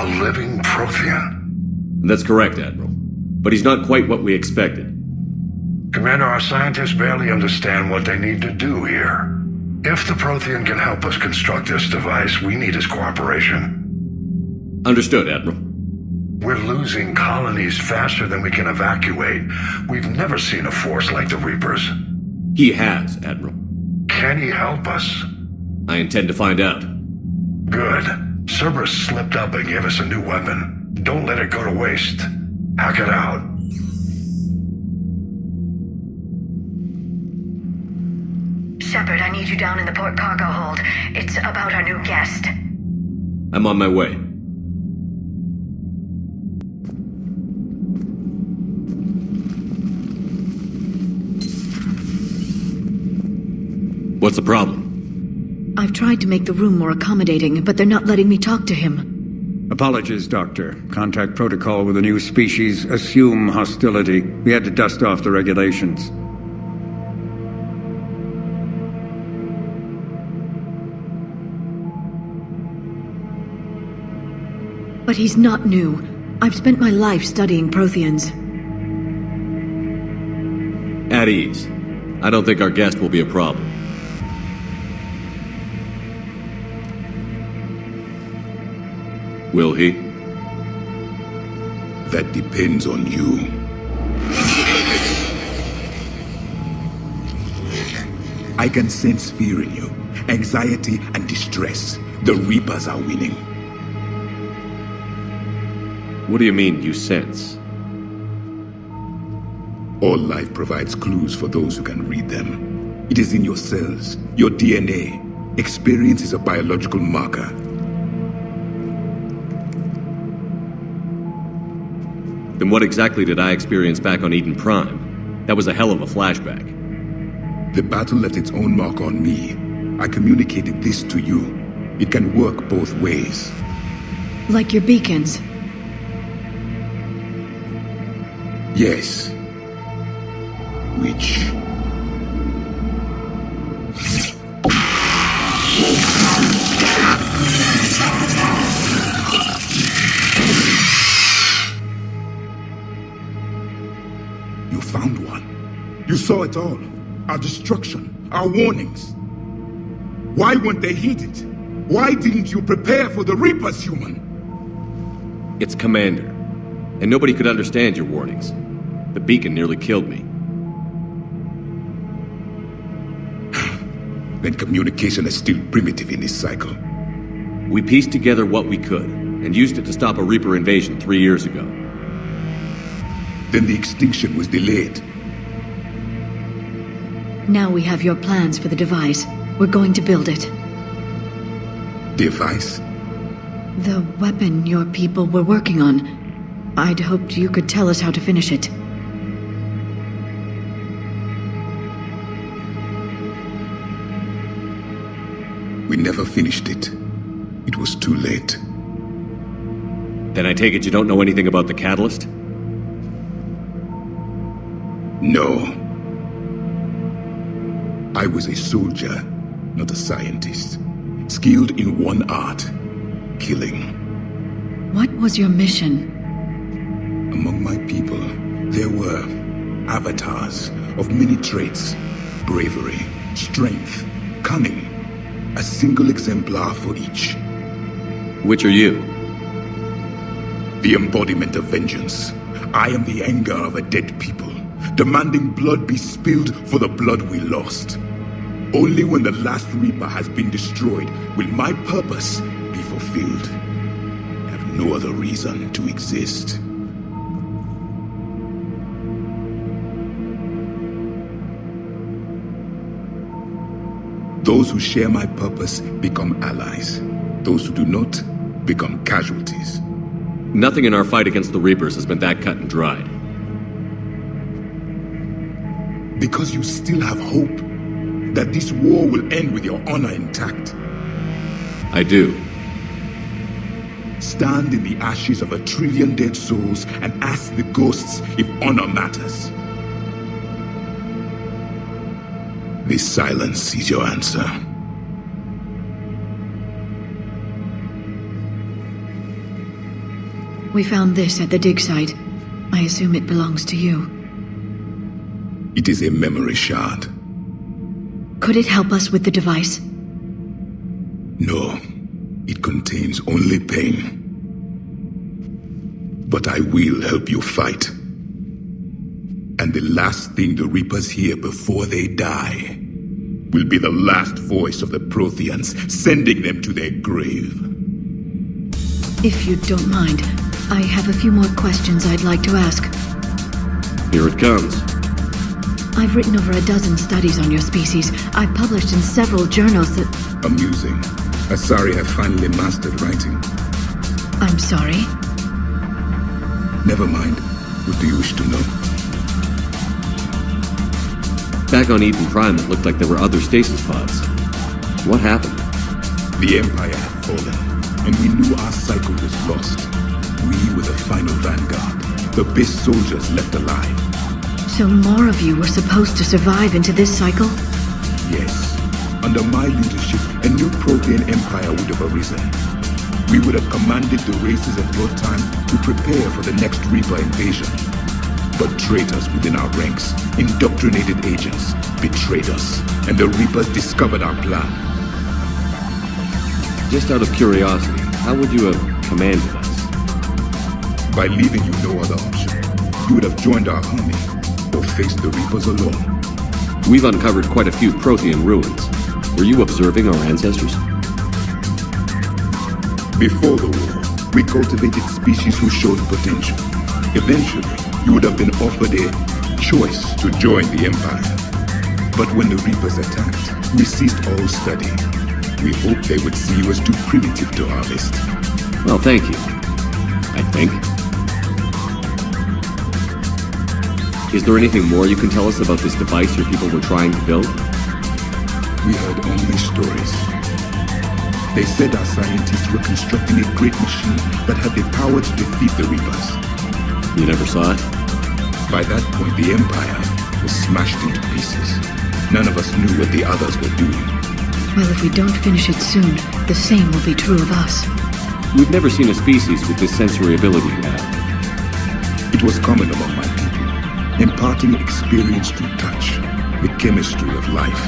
A living Prothean? That's correct, Admiral. But he's not quite what we expected. Commander, our scientists barely understand what they need to do here. If the Prothean can help us construct this device, we need his cooperation. Understood, Admiral. We're losing colonies faster than we can evacuate. We've never seen a force like the Reapers. He has, Admiral. Can he help us? I intend to find out. Good. Cerberus slipped up and gave us a new weapon. Don't let it go to waste. Hack it out. Shepard, I need you down in the port cargo hold. It's about our new guest. I'm on my way. What's the problem? I've tried to make the room more accommodating, but they're not letting me talk to him. Apologies, Doctor. Contact protocol with a new species. Assume hostility. We had to dust off the regulations. But he's not new. I've spent my life studying Protheans. At ease. I don't think our guest will be a problem. Will he? That depends on you. I can sense fear in you, anxiety and distress. The Reapers are winning. What do you mean, you sense? All life provides clues for those who can read them. It is in your cells, your DNA. Experience is a biological marker. Then what exactly did I experience back on Eden Prime? That was a hell of a flashback. The battle left its own mark on me. I communicated this to you. It can work both ways. Like your beacons. Yes. Which... You found one. You saw it all. Our destruction, our warnings. Why weren't they heeded? Why didn't you prepare for the Reapers, human? It's Commander. And nobody could understand your warnings. The beacon nearly killed me. Then communication is still primitive in this cycle. We pieced together what we could, and used it to stop a Reaper invasion 3 years ago. Then the extinction was delayed. Now we have your plans for the device. We're going to build it. Device? The weapon your people were working on. I'd hoped you could tell us how to finish it. We never finished it. It was too late. Then I take it you don't know anything about the catalyst? No. I was a soldier, not a scientist. Skilled in one art, killing. What was your mission? Among my people, there were avatars of many traits. Bravery, strength, cunning. A single exemplar for each. Which are you? The embodiment of vengeance. I am the anger of a dead people, demanding blood be spilled for the blood we lost. Only when the last Reaper has been destroyed will my purpose be fulfilled. I have no other reason to exist. Those who share my purpose become allies. Those who do not become casualties. Nothing in our fight against the Reapers has been that cut and dried. Because you still have hope that this war will end with your honor intact. I do. Stand in the ashes of 1 trillion dead souls and ask the ghosts if honor matters. This silence is your answer. We found this at the dig site. I assume it belongs to you. It is a memory shard. Could it help us with the device? No, it contains only pain. But I will help you fight. And the last thing the Reapers hear before they die will be the last voice of the Protheans, sending them to their grave. If you don't mind, I have a few more questions I'd like to ask. Here it comes. I've written over a dozen studies on your species. I've published in several journals that... Amusing. Aria have finally mastered writing. I'm sorry? Never mind. What do you wish to know? Back on Eden Prime, it looked like there were other stasis pods. What happened? The Empire had fallen, and we knew our cycle was lost. We were the final vanguard, the best soldiers left alive. So more of you were supposed to survive into this cycle? Yes. Under my leadership, a new Prothean empire would have arisen. We would have commanded the races of your time to prepare for the next Reaper invasion. But traitors within our ranks, indoctrinated agents, betrayed us, and the Reapers discovered our plan. Just out of curiosity, how would you have commanded us? By leaving you no other option. You would have joined our army, or faced the Reapers alone. We've uncovered quite a few Prothean ruins. Were you observing our ancestors? Before the war, we cultivated species who showed potential. Eventually, you would have been offered a choice to join the Empire. But when the Reapers attacked, we ceased all study. We hoped they would see you as too primitive to harvest. Well, thank you. I think. Is there anything more you can tell us about this device your people were trying to build? We heard only stories. They said our scientists were constructing a great machine that had the power to defeat the Reapers. You never saw it? By that point, the Empire was smashed into pieces. None of us knew what the others were doing. Well, if we don't finish it soon, the same will be true of us. We've never seen a species with this sensory ability you have. It was common among my people, imparting experience through touch, the chemistry of life.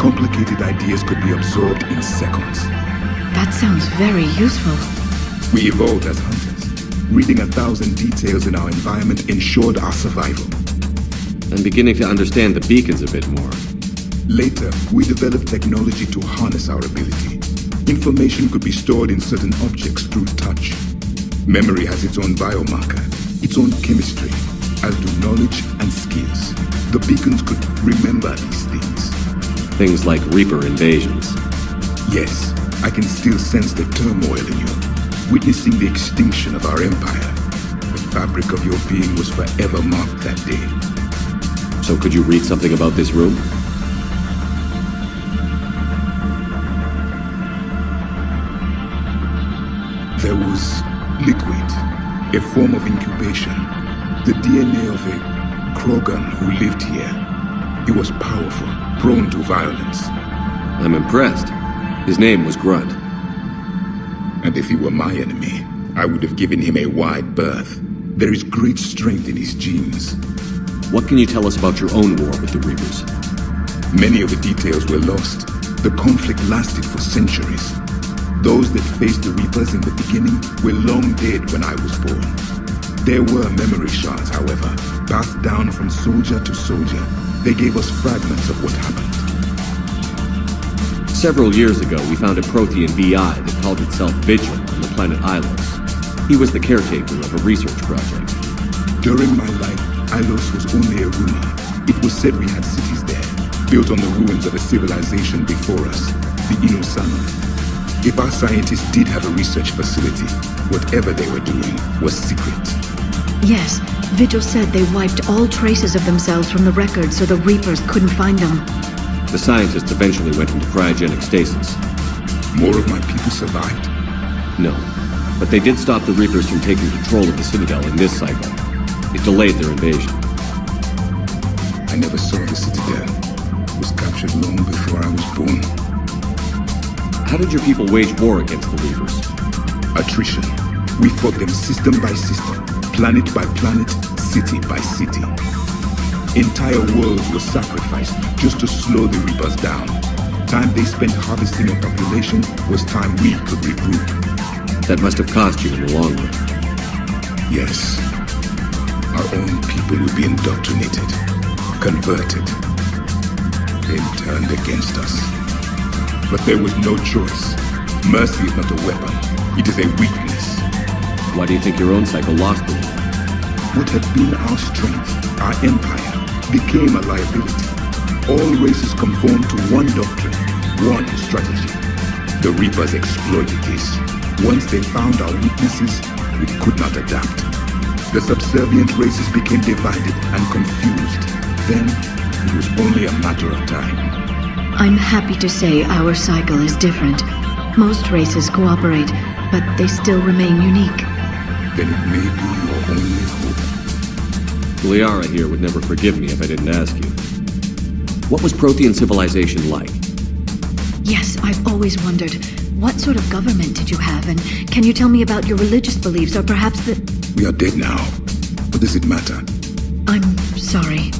Complicated ideas could be absorbed in seconds. That sounds very useful. We evolved as hunters. Reading 1,000 details in our environment ensured our survival. I'm beginning to understand the beacons a bit more. Later, we developed technology to harness our ability. Information could be stored in certain objects through touch. Memory has its own biomarker, its own chemistry, as do knowledge and skills. The beacons could remember these things. Things like Reaper invasions. Yes, I can still sense the turmoil in you. Witnessing the extinction of our empire, the fabric of your being was forever marked that day. So could you read something about this room? There was liquid, a form of incubation, the DNA of a Krogan who lived here. He was powerful, prone to violence. I'm impressed. His name was Grunt. And if he were my enemy, I would have given him a wide berth. There is great strength in his genes. What can you tell us about your own war with the Reapers? Many of the details were lost. The conflict lasted for centuries. Those that faced the Reapers in the beginning were long dead when I was born. There were memory shards, however, passed down from soldier to soldier. They gave us fragments of what happened. Several years ago, we found a Prothean VI that called itself Vigil on the planet Ilos. He was the caretaker of a research project. During my life, Ilos was only a rumor. It was said we had cities there, built on the ruins of a civilization before us, the Inosana. If our scientists did have a research facility, whatever they were doing was secret. Yes, Vigil said they wiped all traces of themselves from the records so the Reapers couldn't find them. The scientists eventually went into cryogenic stasis. More of my people survived? No, but they did stop the Reapers from taking control of the Citadel in this cycle. It delayed their invasion. I never saw the Citadel. It was captured long before I was born. How did your people wage war against the Reapers? Attrition. We fought them system by system, planet by planet, city by city. Entire worlds were sacrificed just to slow the Reapers down. Time they spent harvesting a population was time we could regroup. That must have cost you in the long run. Yes. Our own people would be indoctrinated, converted, then turned against us. But there was no choice. Mercy is not a weapon. It is a weakness. Why do you think your own cycle lost it? What had been our strength, our empire, became a liability. All races conformed to one doctrine, one strategy. The Reapers exploited this. Once they found our weaknesses, we could not adapt. The subservient races became divided and confused. Then, it was only a matter of time. I'm happy to say our cycle is different. Most races cooperate, but they still remain unique. Then it may be your only hope. Liara here would never forgive me if I didn't ask you. What was Prothean civilization like? Yes, I've always wondered, what sort of government did you have, and can you tell me about your religious beliefs, or perhaps the... We are dead now. What does it matter? I'm sorry.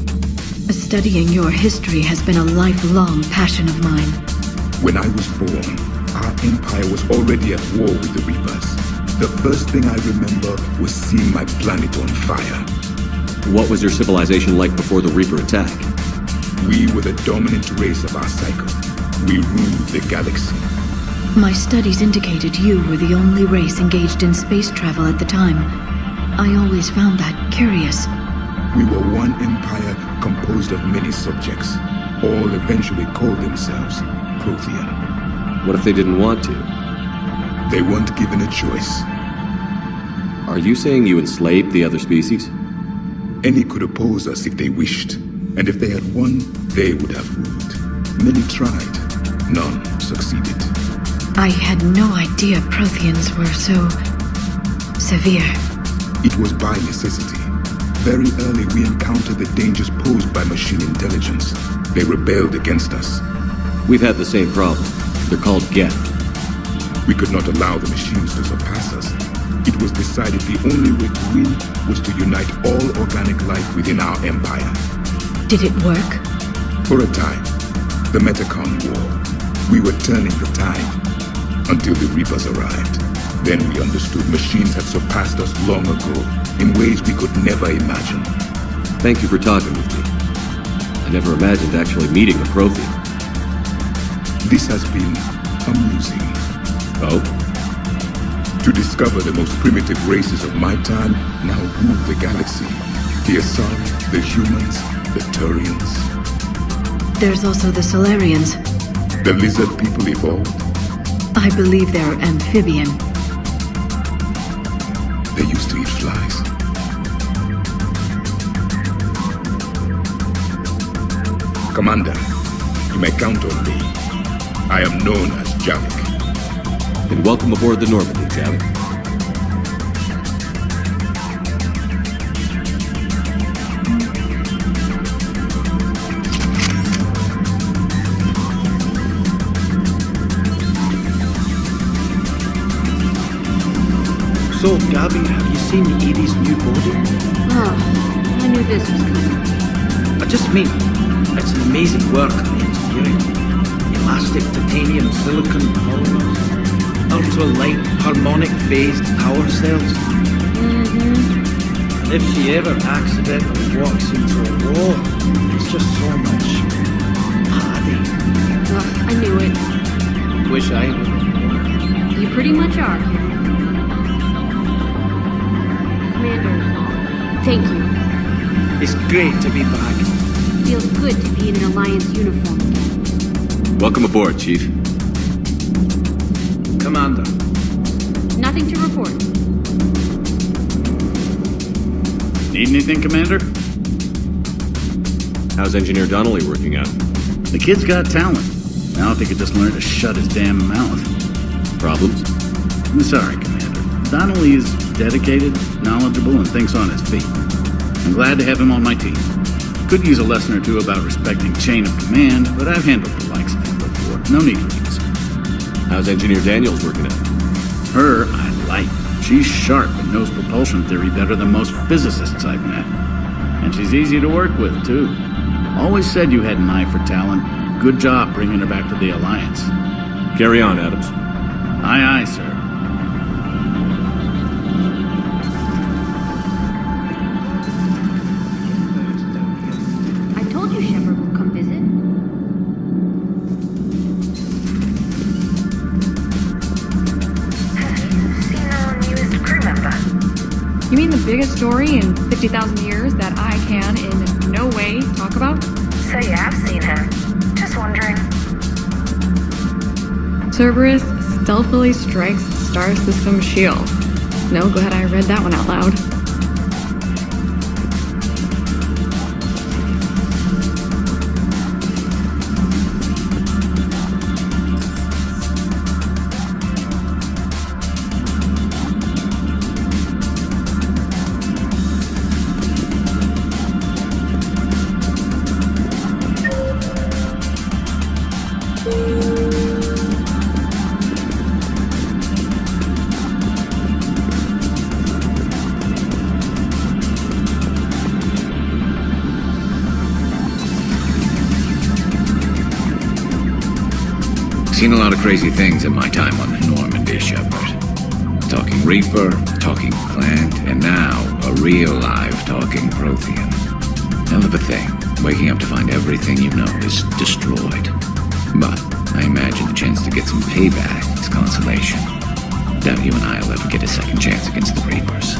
Studying your history has been a lifelong passion of mine. When I was born, our empire was already at war with the Reapers. The first thing I remember was seeing my planet on fire. What was your civilization like before the Reaper attack? We were the dominant race of our cycle. We ruled the galaxy. My studies indicated you were the only race engaged in space travel at the time. I always found that curious. We were one empire composed of many subjects. All eventually called themselves Prothean. What if they didn't want to? They weren't given a choice. Are you saying you enslaved the other species? Any could oppose us if they wished. And if they had won, they would have ruled. Many tried. None succeeded. I had no idea Protheans were so... severe. It was by necessity. Very early we encountered the dangers posed by machine intelligence. They rebelled against us. We've had the same problem. They're called Geth. We could not allow the machines to surpass us. It was decided the only way to win was to unite all organic life within our empire. Did it work? For a time. The Metacon War. We were turning the tide. Until the Reapers arrived. Then we understood machines had surpassed us long ago, in ways we could never imagine. Thank you for talking with me. I never imagined actually meeting a Prothean. This has been amusing. Oh? To discover the most primitive races of my time now rule the galaxy. The Asari, the humans, the Turians. There's also the Solarians. The lizard people evolved. I believe they're amphibian. They used to eat flies. Commander, you may count on me. I am known as Javik. And welcome aboard the Normandy, Javik. So, Gabby, have you seen Edie's new body? Oh, I knew this was coming. I just mean, it's an amazing work on the engineering. Elastic titanium silicon polymers, ultra-light harmonic phased power cells. And if she ever accidentally walks into a wall, it's just so much padding. Ugh, I knew it. Wish I would. You pretty much are. Commander, thank you. It's great to be back. Feels good to be in an Alliance uniform again. Welcome aboard, Chief. Commander. Nothing to report. Need anything, Commander? How's Engineer Donnelly working out? The kid's got talent. Now if he could just learn to shut his damn mouth. Problems? I'm sorry, Commander. Donnelly is dedicated, knowledgeable, and thinks on his feet. I'm glad to have him on my team. Could use a lesson or two about respecting chain of command, but I've handled the likes of him before. No need for concern. How's Engineer Daniels working out? Her, I like. She's sharp and knows propulsion theory better than most physicists I've met. And she's easy to work with, too. Always said you had an eye for talent. Good job bringing her back to the Alliance. Carry on, Adams. Aye, aye, sir. I told you Shepard would come visit. Seen no newest crew member. You mean the biggest story in 50,000 years that I can in no way talk about? So you have seen him. Just wondering. Cerberus stealthily strikes Star System shield. No, glad I read that one out loud. Seen a lot of crazy things in my time on the Normandy, Shepard. Talking Reaper, talking plant, and now a real live talking Prothean. Hell of a thing, waking up to find everything you know is destroyed. But I imagine the chance to get some payback is consolation. Doubt you and I will ever get a second chance against the Reapers.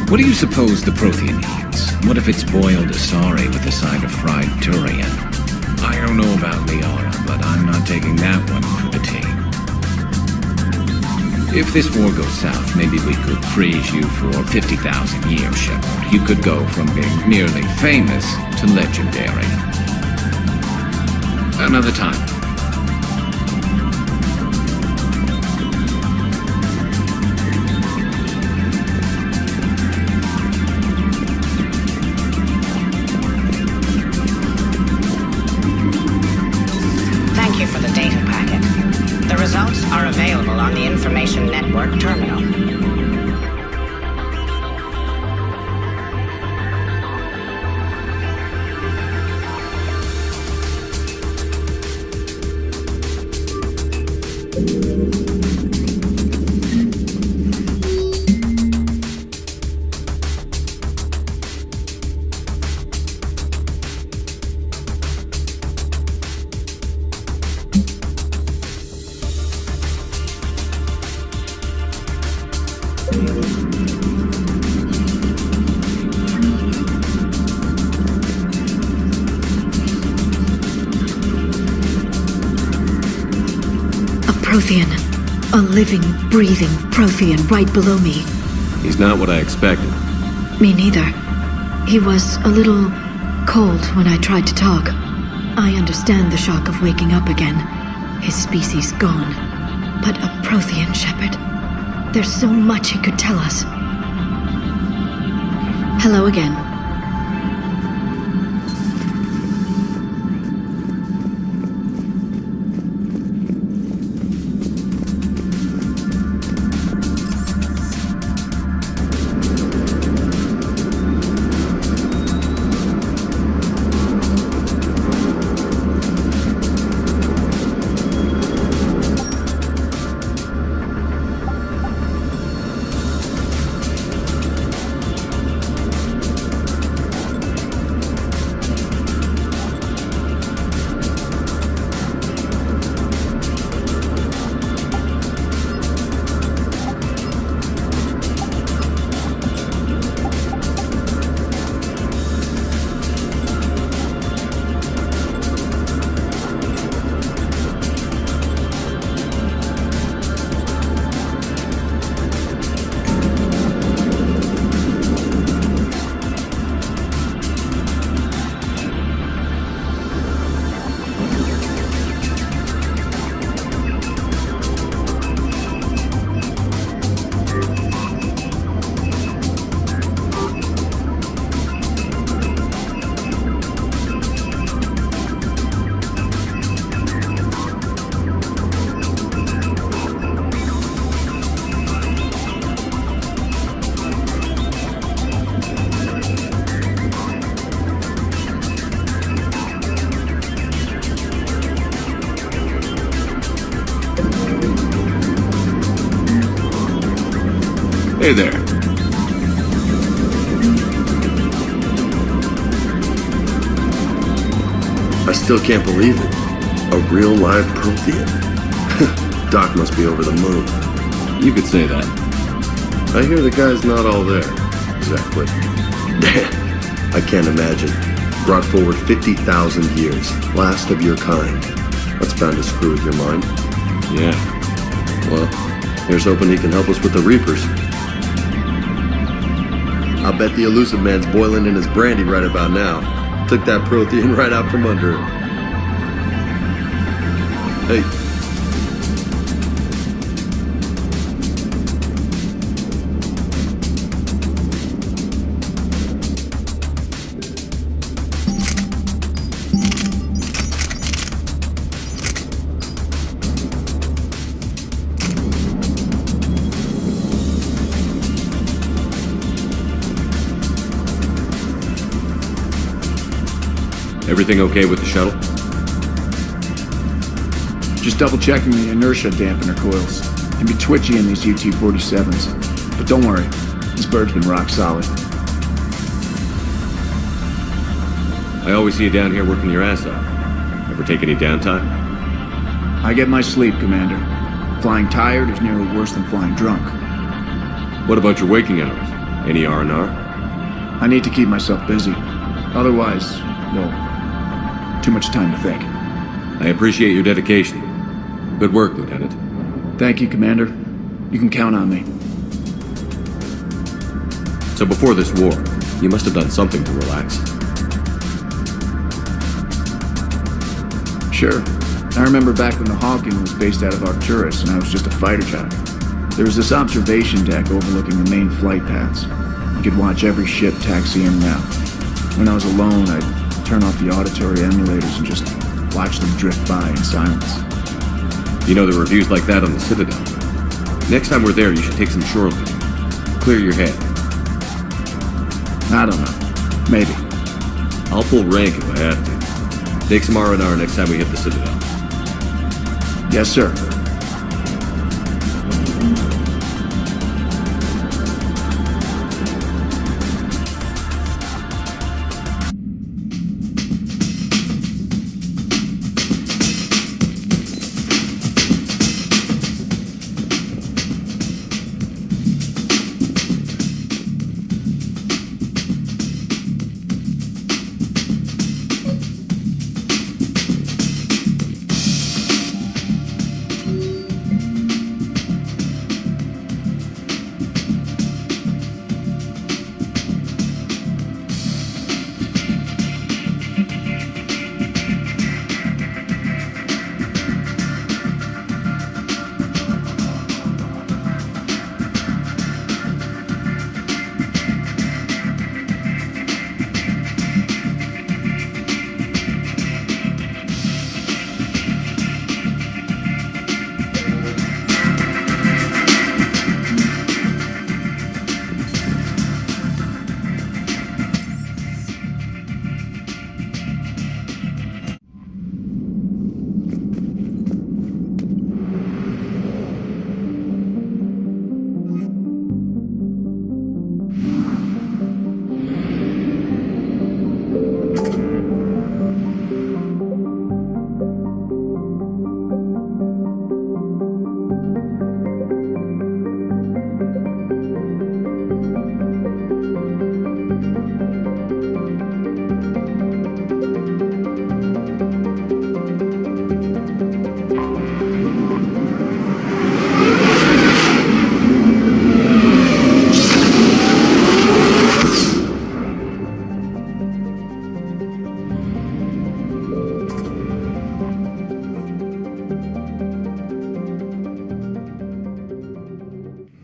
What do you suppose the Prothean eats? What if it's boiled Asari with a side of fried Turian? I don't know about Liara, but I'm not taking that one for the team. If this war goes south, maybe we could freeze you for 50,000 years, Shepard. You could go from being merely famous to legendary. Another time. Thank you for the data packet. The results are available on the Information Network terminal. Prothean. A living, breathing Prothean right below me. He's not what I expected. Me neither. He was a little cold when I tried to talk. I understand the shock of waking up again. His species gone. But a Prothean, Shepard. There's so much he could tell us. Hello again. Hey there. I still can't believe it. A real live Prothean. Doc must be over the moon. You could say that. I hear the guy's not all there. Exactly. I can't imagine. Brought forward 50,000 years. Last of your kind. That's bound to screw with your mind. Yeah. Well, here's hoping he can help us with the Reapers. I'll bet the elusive man's boiling in his brandy right about now. Took that Prothean right out from under him. Hey. Everything okay with the shuttle? Just double-checking the inertia dampener coils. Can be twitchy in these UT-47s. But don't worry, this bird's been rock solid. I always see you down here working your ass off. Ever take any downtime? I get my sleep, Commander. Flying tired is nearly worse than flying drunk. What about your waking hours? Any R&R? I need to keep myself busy. Otherwise, well, too much time to think. I appreciate your dedication. Good work, Lieutenant. Thank you, Commander. You can count on me. So before this war, you must have done something to relax. Sure. I remember back when the Hawking was based out of Arcturus and I was just a fighter jock. There was this observation deck overlooking the main flight paths. You could watch every ship taxi in and out. When I was alone, I'd turn off the auditory emulators and just watch them drift by in silence. You know, the reviews like that on the Citadel. Next time we're there, you should take some shore leave. Clear your head. I don't know. Maybe. I'll pull rank if I have to. Take some R&R next time we hit the Citadel. Yes, sir.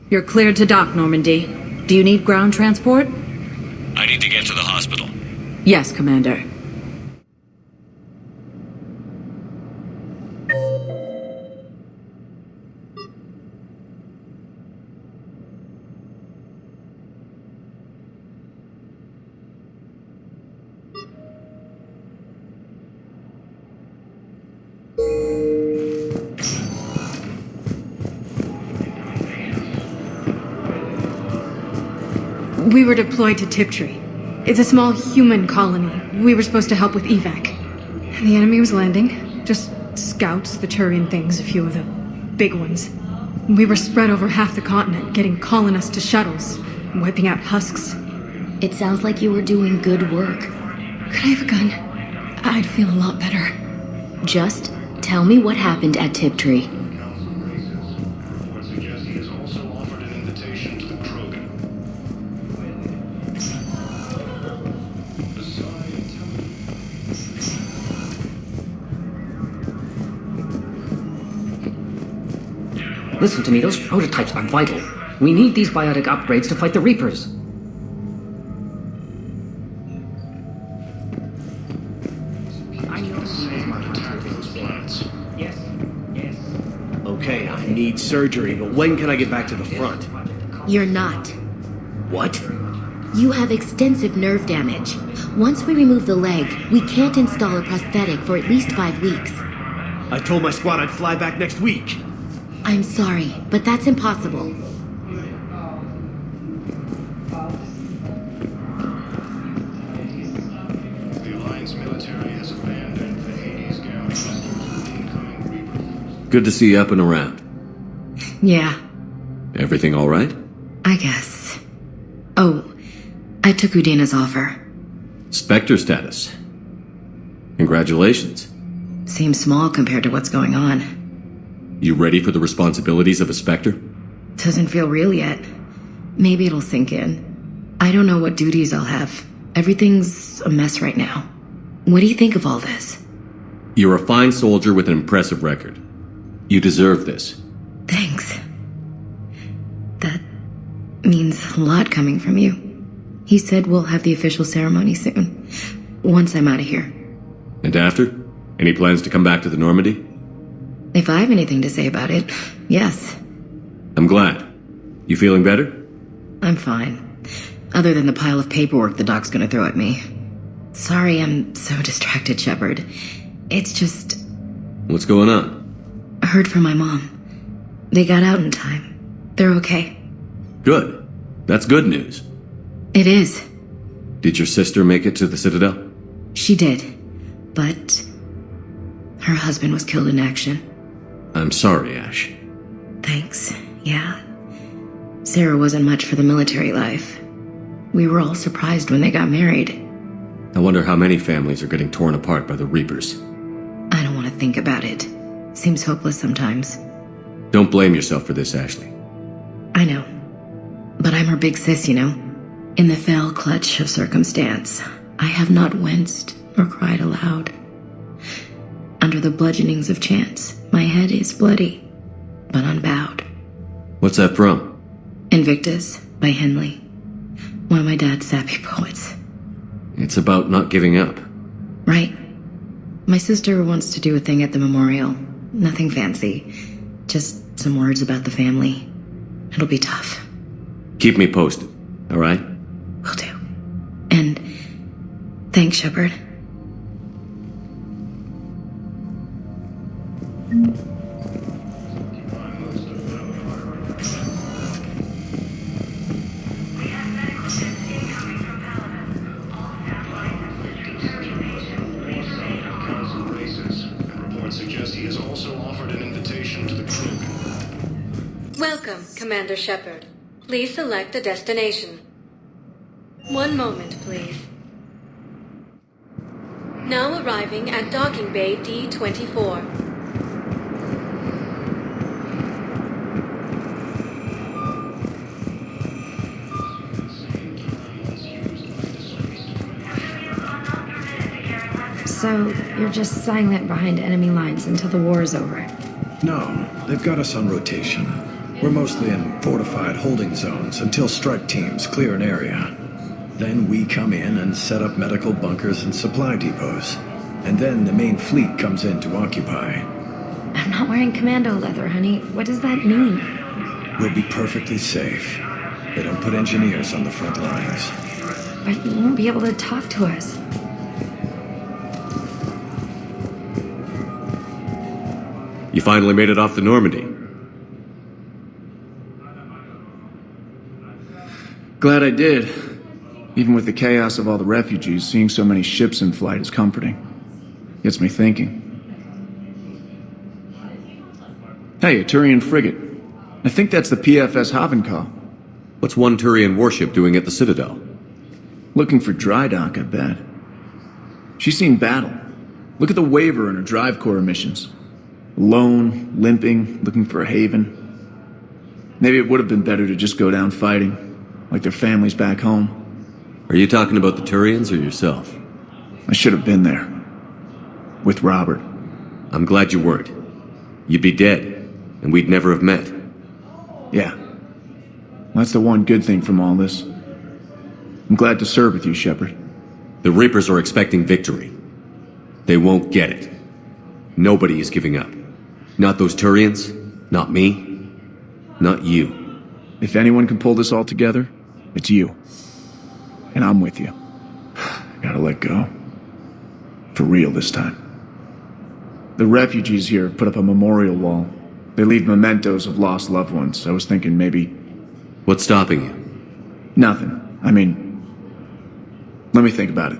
You're cleared to dock, Normandy. Do you need ground transport? I need to get to the hospital. Yes, Commander. We were deployed to Tiptree. It's a small human colony. We were supposed to help with evac. The enemy was landing. Just scouts, the Turian things, a few of the big ones. We were spread over half the continent, getting colonists to shuttles, wiping out husks. It sounds like you were doing good work. Could I have a gun? I'd feel a lot better. Just tell me what happened at Tiptree. Listen to me, those prototypes are vital. We need these biotic upgrades to fight the Reapers. Okay, I need surgery, but when can I get back to the front? You're not. What? You have extensive nerve damage. Once we remove the leg, we can't install a prosthetic for at least 5 weeks. I told my squad I'd fly back next week. I'm sorry, but that's impossible. The Alliance military has abandoned the Hades garrison for the incoming Reaper. Good to see you up and around. Yeah, Everything all right? I guess. Oh, I took Udina's offer. Spectre status. Congratulations. Seems small compared to what's going on. You ready for the responsibilities of a Spectre? Doesn't feel real yet. Maybe it'll sink in. I don't know what duties I'll have. Everything's a mess right now. What do you think of all this? You're a fine soldier with an impressive record. You deserve this. Thanks. That means a lot coming from you. He said we'll have the official ceremony soon, once I'm out of here. And after? Any plans to come back to the Normandy? If I have anything to say about it, yes. I'm glad. You feeling better? I'm fine. Other than the pile of paperwork the doc's gonna throw at me. Sorry I'm so distracted, Shepard. It's just... What's going on? I heard from my mom. They got out in time. They're okay. Good. That's good news. It is. Did your sister make it to the Citadel? She did. But... her husband was killed in action. I'm sorry, Ash. Thanks. Yeah. Sarah wasn't much for the military life. We were all surprised when they got married. I wonder how many families are getting torn apart by the Reapers. I don't want to think about it. Seems hopeless sometimes. Don't blame yourself for this, Ashley. I know. But I'm her big sis, you know? In the fell clutch of circumstance, I have not winced or cried aloud. Under the bludgeonings of chance, my head is bloody, but unbowed. What's that from? Invictus by Henley. One of my dad's sappy poets. It's about not giving up. Right. My sister wants to do a thing at the memorial. Nothing fancy. Just some words about the family. It'll be tough. Keep me posted, all right? Will do. And thanks, Shepard. Welcome, Commander Shepard. Please select a destination. One moment, please. Now arriving at Docking Bay D-24. So, you're just silent behind enemy lines until the war is over? No, they've got us on rotation. We're mostly in fortified holding zones until strike teams clear an area. Then we come in and set up medical bunkers and supply depots. And then the main fleet comes in to occupy. I'm not wearing commando leather, honey. What does that mean? We'll be perfectly safe. They don't put engineers on the front lines. But you won't be able to talk to us. You finally made it off the Normandy. Glad I did. Even with the chaos of all the refugees, seeing so many ships in flight is comforting. Gets me thinking. Hey, a Turian frigate. I think that's the PFS Havenkaw. What's one Turian warship doing at the Citadel? Looking for dry dock, I bet. She's seen battle. Look at the waiver in her drive core emissions. Alone, limping, looking for a haven. Maybe it would have been better to just go down fighting, like their families back home. Are you talking about the Turians or yourself? I should have been there. With Robert. I'm glad you weren't. You'd be dead, and we'd never have met. Yeah. That's the one good thing from all this. I'm glad to serve with you, Shepard. The Reapers are expecting victory. They won't get it. Nobody is giving up. Not those Turians, not me, not you. If anyone can pull this all together, it's you. And I'm with you. Gotta let go. For real this time. The refugees here have put up a memorial wall. They leave mementos of lost loved ones. I was thinking maybe... What's stopping you? Nothing. I mean... Let me think about it.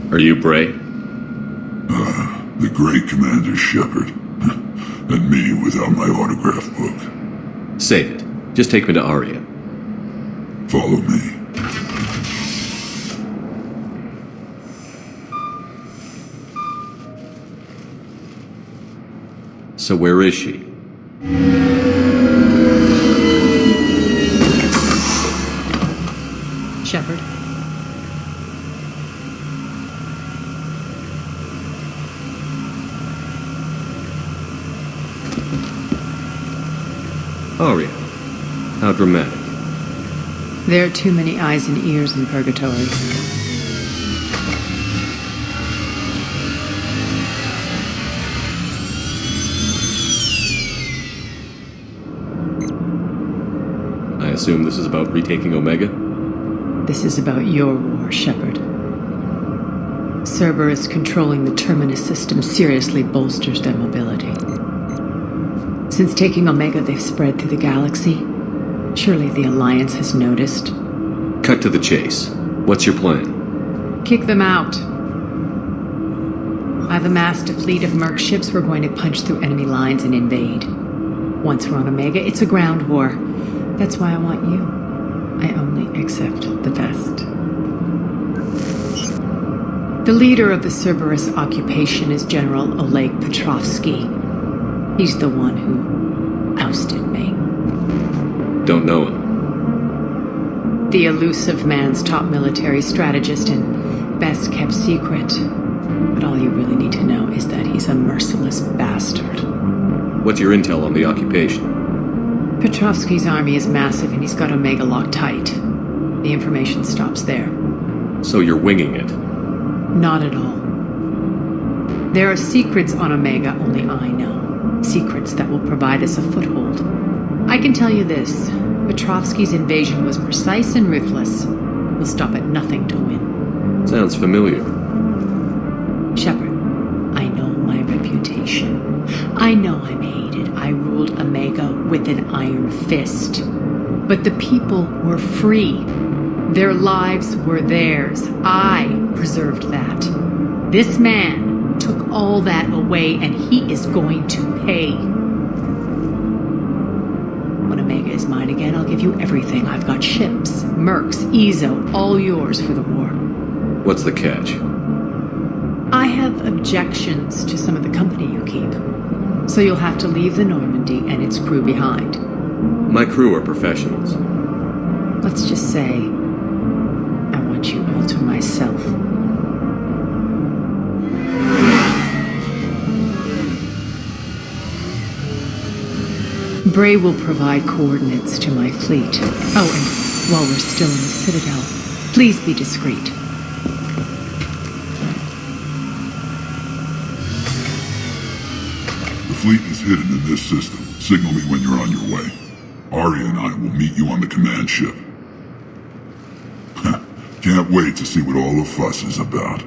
Are you Bray? The great Commander Shepard. And me without my autograph book. Save it. Just take me to Aria. Follow me. So where is she? Shepard. Aria. How dramatic. There are too many eyes and ears in Purgatory. I assume this is about retaking Omega? This is about your war, Shepard. Cerberus controlling the Terminus system seriously bolsters their mobility. Since taking Omega, they've spread through the galaxy. Surely the Alliance has noticed. Cut to the chase. What's your plan? Kick them out. I've amassed a fleet of merc ships. We're going to punch through enemy lines and invade. Once we're on Omega, it's a ground war. That's why I want you. I only accept the best. The leader of the Cerberus occupation is General Oleg Petrovsky. He's the one who ousted me. Don't know him. The elusive man's top military strategist and best kept secret. But all you really need to know is that he's a merciless bastard. What's your intel on the occupation? Petrovsky's army is massive and he's got Omega locked tight. The information stops there. So you're winging it? Not at all. There are secrets on Omega only I know. Secrets that will provide us a foothold. I can tell you this. Petrovsky's invasion was precise and ruthless. We'll stop at nothing to win. Sounds familiar. Shepard, I know my reputation. I know I'm hated. I ruled Omega with an iron fist. But the people were free. Their lives were theirs. I preserved that. This man took all that away, and he is going to pay. When Omega is mine again, I'll give you everything. I've got ships, mercs, Ezo, all yours for the war. What's the catch? I have objections to some of the company you keep. So you'll have to leave the Normandy and its crew behind. My crew are professionals. Let's just say, I want you all to myself. Bray will provide coordinates to my fleet. Oh, and while we're still in the Citadel, please be discreet. The fleet is hidden in this system. Signal me when you're on your way. Aria and I will meet you on the command ship. Can't wait to see what all the fuss is about.